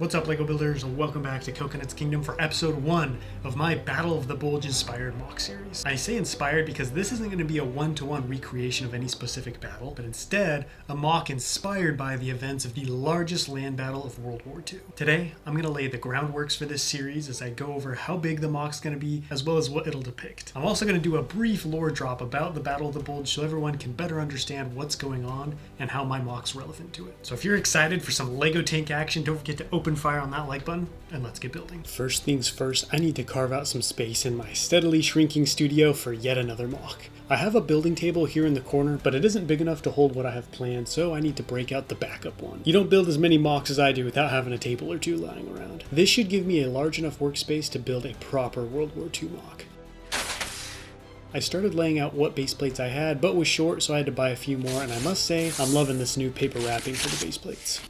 What's up, LEGO builders, and welcome back to Coconut's Kingdom for episode 1 of my Battle of the Bulge inspired mock series. I say inspired because this isn't going to be a one-to-one recreation of any specific battle, but instead a mock inspired by the events of the largest land battle of World War II. Today, I'm going to lay the groundworks for this series as I go over how big the mock's going to be, as well as what it'll depict. I'm also going to do a brief lore drop about the Battle of the Bulge so everyone can better understand what's going on and how my mock's relevant to it. So if you're excited for some LEGO tank action, don't forget to open fire on that like button, and let's get building. First things first, I need to carve out some space in my steadily shrinking studio for yet another mock. I have a building table here in the corner, but it isn't big enough to hold what I have planned, so I need to break out the backup one. You don't build as many mocks as I do without having a table or two lying around. This should give me a large enough workspace to build a proper World War II mock. I started laying out what base plates I had, but was short, so I had to buy a few more, and I must say, I'm loving this new paper wrapping for the base plates.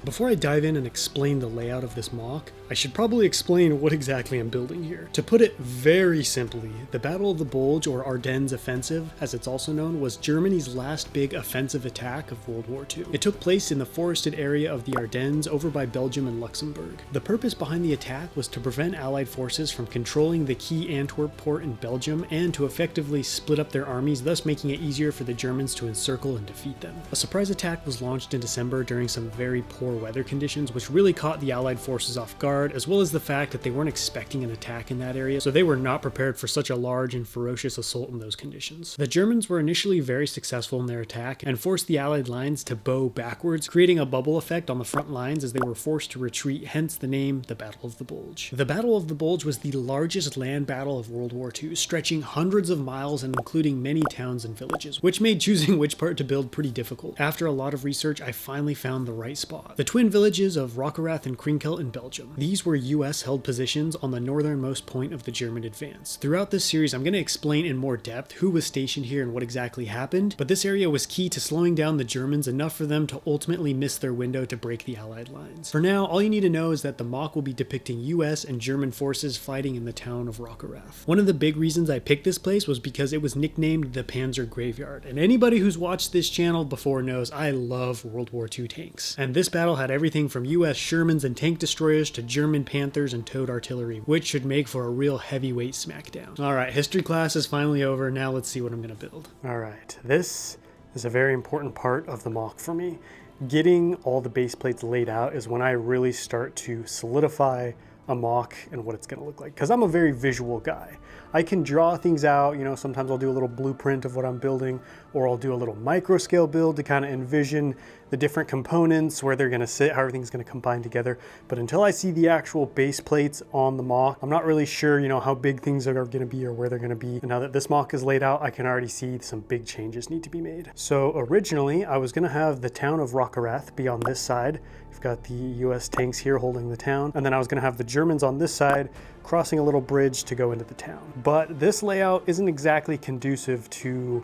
Before I dive in and explain the layout of this mock, I should probably explain what exactly I'm building here. To put it very simply, the Battle of the Bulge, or Ardennes Offensive, as it's also known, was Germany's last big offensive attack of World War II. It took place in the forested area of the Ardennes over by Belgium and Luxembourg. The purpose behind the attack was to prevent Allied forces from controlling the key Antwerp port in Belgium and to effectively split up their armies, thus making it easier for the Germans to encircle and defeat them. A surprise attack was launched in December during some very poor weather conditions, which really caught the Allied forces off guard, as well as the fact that they weren't expecting an attack in that area, so they were not prepared for such a large and ferocious assault in those conditions. The Germans were initially very successful in their attack and forced the Allied lines to bow backwards, creating a bubble effect on the front lines as they were forced to retreat, hence the name, the Battle of the Bulge. The Battle of the Bulge was the largest land battle of World War II, stretching hundreds of miles and including many towns and villages, which made choosing which part to build pretty difficult. After a lot of research, I finally found the right spot. The twin villages of Rocherath and Krinkelt in Belgium. These were US held positions on the northernmost point of the German advance. Throughout this series, I'm going to explain in more depth who was stationed here and what exactly happened, but this area was key to slowing down the Germans enough for them to ultimately miss their window to break the Allied lines. For now, all you need to know is that the mock will be depicting US and German forces fighting in the town of Rocherath. One of the big reasons I picked this place was because it was nicknamed the Panzer Graveyard, and anybody who's watched this channel before knows I love World War II tanks. And this battle had everything from US Shermans and tank destroyers to German Panthers and towed artillery, which should make for a real heavyweight smackdown. Alright, history class is finally over, now let's see what I'm going to build. Alright, this is a very important part of the mock for me. Getting all the base plates laid out is when I really start to solidify a mock and what it's going to look like, because I'm a very visual guy. I can draw things out, sometimes I'll do a little blueprint of what I'm building, or I'll do a little micro scale build to kind of envision the different components, where they're going to sit, how everything's going to combine together. But until I see the actual base plates on the mock, I'm not really sure, how big things are going to be or where they're going to be. And now that this mock is laid out, I can already see some big changes need to be made. So originally, I was going to have the town of Rocherath be on this side. You've got the US tanks here holding the town, and then I was going to have the Germans on this side crossing a little bridge to go into the town. But this layout isn't exactly conducive to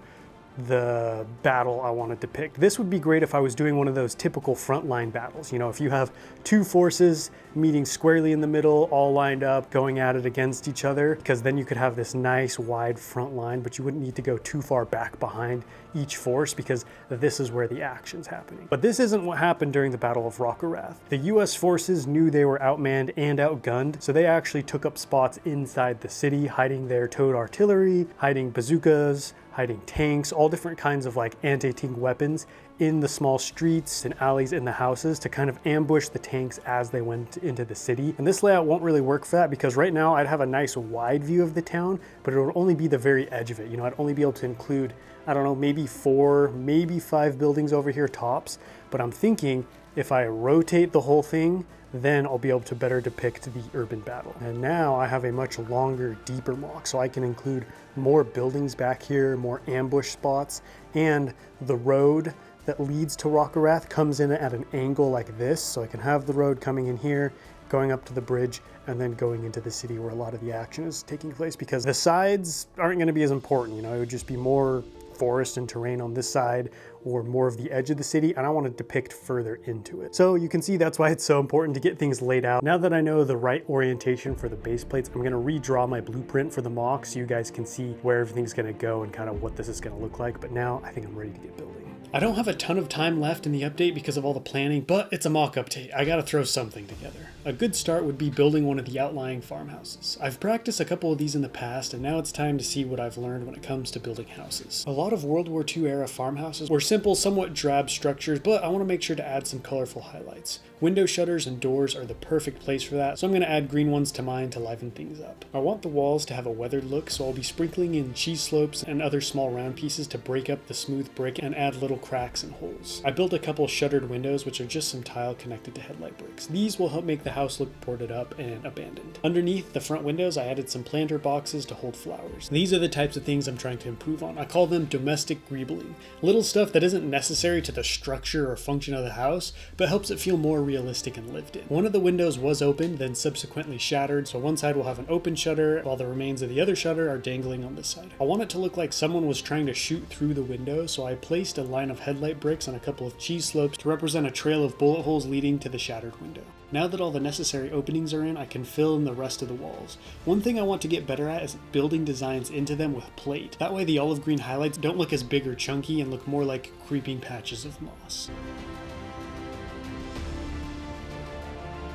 the battle I wanted to pick. This would be great if I was doing one of those typical frontline battles. If you have two forces meeting squarely in the middle, all lined up, going at it against each other, because then you could have this nice wide front line, but you wouldn't need to go too far back behind each force because this is where the action's happening. But this isn't what happened during the Battle of Rocherath. The US forces knew they were outmanned and outgunned, so they actually took up spots inside the city, hiding their towed artillery, hiding bazookas, hiding tanks, all different kinds of anti-tank weapons in the small streets and alleys in the houses to kind of ambush the tanks as they went into the city. And this layout won't really work for that because right now I'd have a nice wide view of the town, but it would only be the very edge of it. I'd only be able to include, I don't know, maybe 4, maybe 5 buildings over here tops. But I'm thinking if I rotate the whole thing, then I'll be able to better depict the urban battle. And now I have a much longer, deeper mock, so I can include more buildings back here, more ambush spots, and the road that leads to Rocherath comes in at an angle like this, so I can have the road coming in here, going up to the bridge, and then going into the city where a lot of the action is taking place, because the sides aren't going to be as important. It would just be more forest and terrain on this side, or more of the edge of the city, and I want to depict further into it. So you can see that's why it's so important to get things laid out. Now that I know the right orientation for the base plates, I'm going to redraw my blueprint for the mock so you guys can see where everything's going to go and kind of what this is going to look like. But now I think I'm ready to get building. I don't have a ton of time left in the update because of all the planning, but it's a mock update. I gotta throw something together. A good start would be building one of the outlying farmhouses. I've practiced a couple of these in the past, and now it's time to see what I've learned when it comes to building houses. A lot of World War II era farmhouses were simple, somewhat drab structures, but I want to make sure to add some colorful highlights. Window shutters and doors are the perfect place for that, so I'm going to add green ones to mine to liven things up. I want the walls to have a weathered look, so I'll be sprinkling in cheese slopes and other small round pieces to break up the smooth brick and add little cracks and holes. I built a couple shuttered windows, which are just some tile connected to headlight bricks. These will help make the house look boarded up and abandoned. Underneath the front windows, I added some planter boxes to hold flowers. These are the types of things I'm trying to improve on. I call them domestic greebling. Little stuff that isn't necessary to the structure or function of the house, but helps it feel more realistic and lived in. One of the windows was opened, then subsequently shattered, so one side will have an open shutter, while the remains of the other shutter are dangling on this side. I want it to look like someone was trying to shoot through the window, so I placed a line of headlight bricks on a couple of cheese slopes to represent a trail of bullet holes leading to the shattered window. Now that all the necessary openings are in, I can fill in the rest of the walls. One thing I want to get better at is building designs into them with plate. That way the olive green highlights don't look as big or chunky and look more like creeping patches of moss.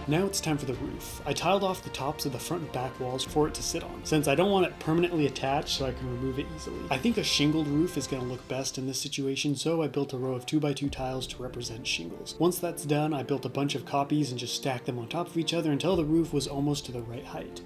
Now it's time for the roof. I tiled off the tops of the front and back walls for it to sit on, since I don't want it permanently attached so I can remove it easily. I think a shingled roof is going to look best in this situation, so I built a row of 2x2 tiles to represent shingles. Once that's done, I built a bunch of copies and just stacked them on top of each other until the roof was almost to the right height.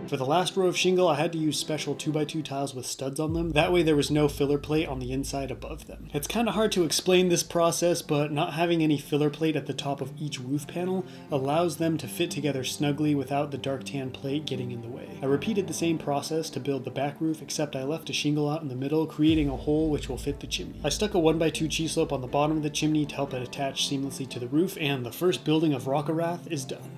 For the last row of shingle, I had to use special 2x2 tiles with studs on them. That way there was no filler plate on the inside above them. It's kind of hard to explain this process, but not having any filler plate at the top of each roof panel allows them to fit together snugly without the dark tan plate getting in the way. I repeated the same process to build the back roof, except I left a shingle out in the middle, creating a hole which will fit the chimney. I stuck a 1x2 cheese slope on the bottom of the chimney to help it attach seamlessly to the roof, and the first building of Rocherath is done.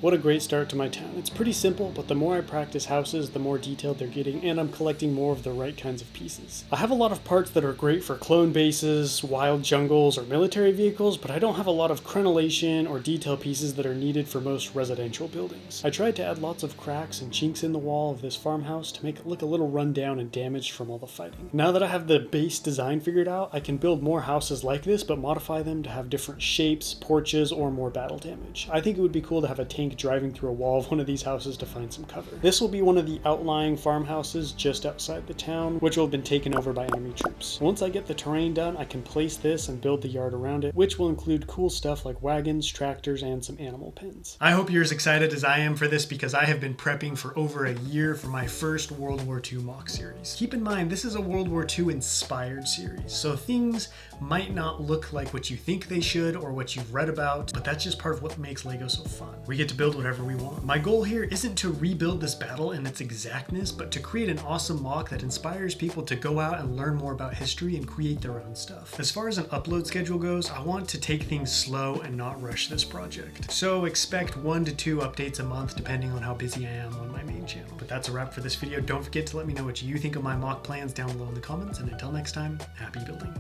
What a great start to my town. It's pretty simple, but the more I practice houses, the more detailed they're getting, and I'm collecting more of the right kinds of pieces. I have a lot of parts that are great for clone bases, wild jungles, or military vehicles, but I don't have a lot of crenellation or detail pieces that are needed for most residential buildings. I tried to add lots of cracks and chinks in the wall of this farmhouse to make it look a little run down and damaged from all the fighting. Now that I have the base design figured out, I can build more houses like this, but modify them to have different shapes, porches, or more battle damage. I think it would be cool to have a tank driving through a wall of one of these houses to find some cover. This will be one of the outlying farmhouses just outside the town, which will have been taken over by enemy troops. Once I get the terrain done, I can place this and build the yard around it, which will include cool stuff like wagons, tractors, and some animal pens. I hope you're as excited as I am for this because I have been prepping for over a year for my first World War II mock series. Keep in mind, this is a World War II inspired series, so things might not look like what you think they should or what you've read about, but that's just part of what makes LEGO so fun. We get to build whatever we want. My goal here isn't to rebuild this battle in its exactness, but to create an awesome mock that inspires people to go out and learn more about history and create their own stuff. As far as an upload schedule goes, I want to take things slow and not rush this project. So expect 1 to 2 updates a month depending on how busy I am on my main channel. But that's a wrap for this video. Don't forget to let me know what you think of my mock plans down below in the comments, and until next time, happy building.